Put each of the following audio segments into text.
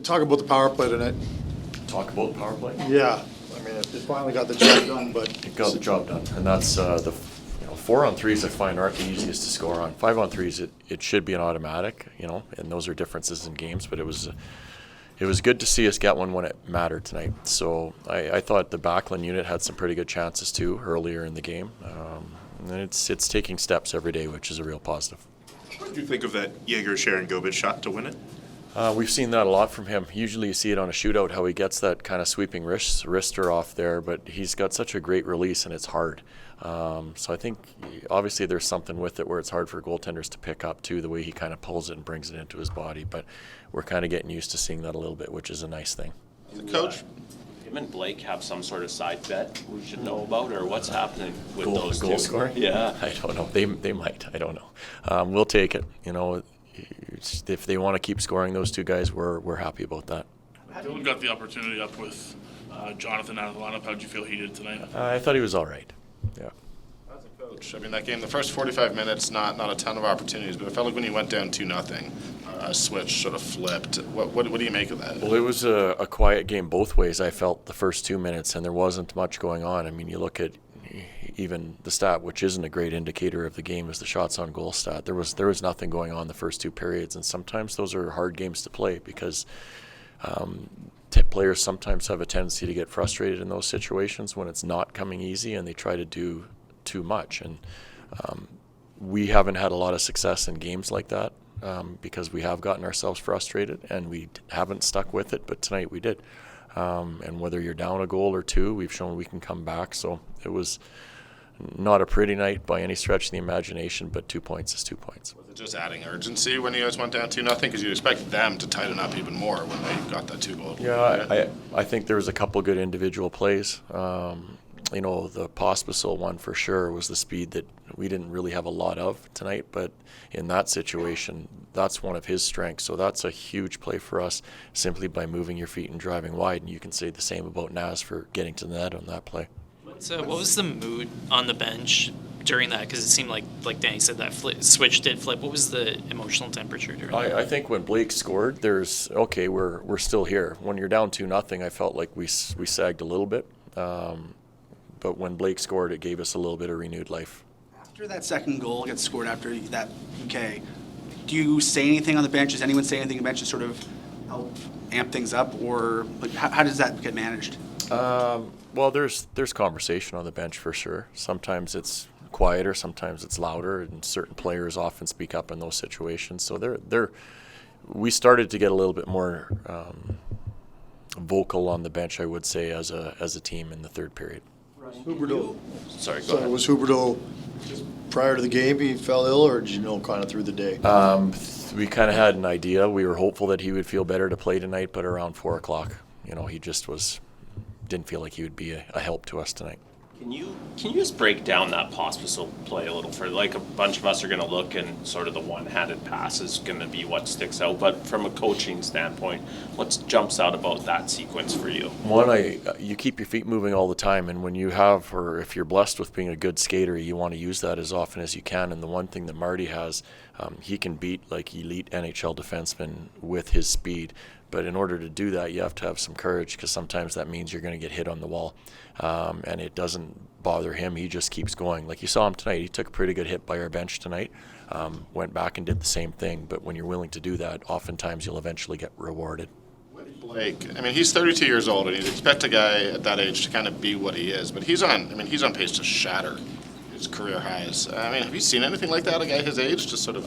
talk about the power play tonight. Talk about power play? Yeah, I mean, it finally got the job done, but It got the job done, and that's the 4-on-3s I find aren't the easiest to score on. 5-on-3s, it should be an automatic, and those are differences in games. But it was good to see us get one when it mattered tonight. So I thought the backline unit had some pretty good chances too earlier in the game, and it's taking steps every day, which is a real positive. What did you think of that Jaeger-Sharon-Gobit shot to win it? We've seen that a lot from him. Usually you see it on a shootout, how he gets that kind of sweeping wrister off there, but he's got such a great release and it's hard. So I think obviously there's something with it where it's hard for goaltenders to pick up too, the way he kind of pulls it and brings it into his body. But we're kind of getting used to seeing that a little bit, which is a nice thing. Coach? Him and Blake have some sort of side bet we should know about, or what's happening with those goal two? scoring? Yeah. I don't know. They might. I don't know. We'll take it. If they want to keep scoring, those two guys, we're happy about that. Dylan got the opportunity up with Jonathan out of the lineup. How did you feel he did tonight? I thought he was all right. Yeah. As a coach, I mean, that game, the first 45 minutes, not a ton of opportunities, but it felt like when you went down 2-0, a switch sort of flipped. What do you make of that? Well, it was a quiet game both ways, I felt, the first 2 minutes, and there wasn't much going on. I mean, you look at even the stat, which isn't a great indicator of the game, is the shots on goal stat. There was nothing going on the first 2 periods, and sometimes those are hard games to play because players sometimes have a tendency to get frustrated in those situations when it's not coming easy and they try to do too much. And we haven't had a lot of success in games like that because we have gotten ourselves frustrated and we haven't stuck with it, but tonight we did. And whether you're down a goal or 2, we've shown we can come back. So it was not a pretty night by any stretch of the imagination, but 2 points is 2 points. Was it just adding urgency when you guys went down 2-0? Because you'd expect them to tighten up even more when they got that 2-goal. Yeah, I think there was a couple good individual plays. The Pospisil one for sure was the speed that we didn't really have a lot of tonight, but in that situation, that's one of his strengths. So that's a huge play for us simply by moving your feet and driving wide. And you can say the same about Naz for getting to the net on that play. So what was the mood on the bench during that? Because it seemed like Danny said, that switch did flip. What was the emotional temperature during that? I think when Blake scored, we're still here. When you're down 2-0, I felt like we sagged a little bit. But when Blake scored, it gave us a little bit of renewed life. After that second goal gets scored after that PK, do you say anything on the bench? Does anyone say anything on the bench to sort of help amp things up? Or how does that get managed? Well, there's conversation on the bench for sure. Sometimes it's quieter, sometimes it's louder, and certain players often speak up in those situations. So we started to get a little bit more vocal on the bench, I would say, as a team in the third period. Huberdeau. Sorry, go So ahead. was Huberdeau just prior to the game he fell ill, or did you know kind of through the day? We kind of had an idea. We were hopeful that he would feel better to play tonight, but around 4 o'clock, he just didn't feel like he would be a help to us tonight. Can you just break down that Pospisil play a little further? Like, a bunch of us are going to look and sort of the one-handed pass is going to be what sticks out. But from a coaching standpoint, what jumps out about that sequence for you? One, you keep your feet moving all the time, and when you have, or if you're blessed with being a good skater, you want to use that as often as you can. And the one thing that Marty has, he can beat like elite NHL defensemen with his speed. But in order to do that, you have to have some courage, because sometimes that means you're going to get hit on the wall. And it doesn't bother him. He just keeps going. Like you saw him tonight, he took a pretty good hit by our bench tonight, went back and did the same thing. But when you're willing to do that, oftentimes you'll eventually get rewarded. Blake, I mean, he's 32 years old, and you'd expect a guy at that age to kind of be what he is. But he's on pace to shatter his career highs. I mean, have you seen anything like that, a guy his age, just sort of?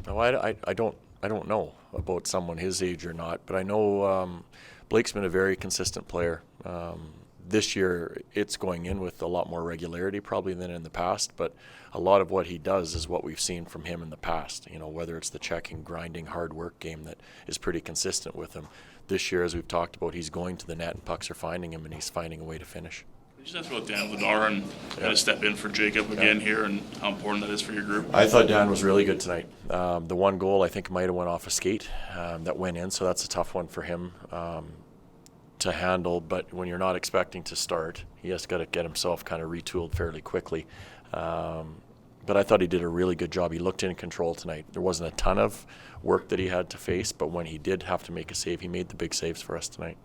No, I don't know about someone his age or not, but I know Blake's been a very consistent player. This year, it's going in with a lot more regularity probably than in the past, but a lot of what he does is what we've seen from him in the past, whether it's the checking, grinding, hard work game that is pretty consistent with him. This year, as we've talked about, he's going to the net and pucks are finding him, and he's finding a way to finish. Just ask about Dan Vladar and how to step in for Jacob again here, and how important that is for your group. I thought Dan was really good tonight. The one goal I think might have went off a skate that went in, so that's a tough one for him to handle. But when you're not expecting to start, he has got to get himself kind of retooled fairly quickly. But I thought he did a really good job. He looked in control tonight. There wasn't a ton of work that he had to face, but when he did have to make a save, he made the big saves for us tonight.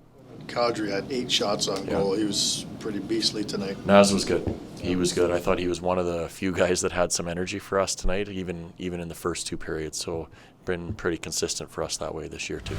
Kadri had 8 shots on goal. He was pretty beastly tonight. Naz was good. He was good. I thought he was one of the few guys that had some energy for us tonight, even in the first 2 periods. So been pretty consistent for us that way this year too.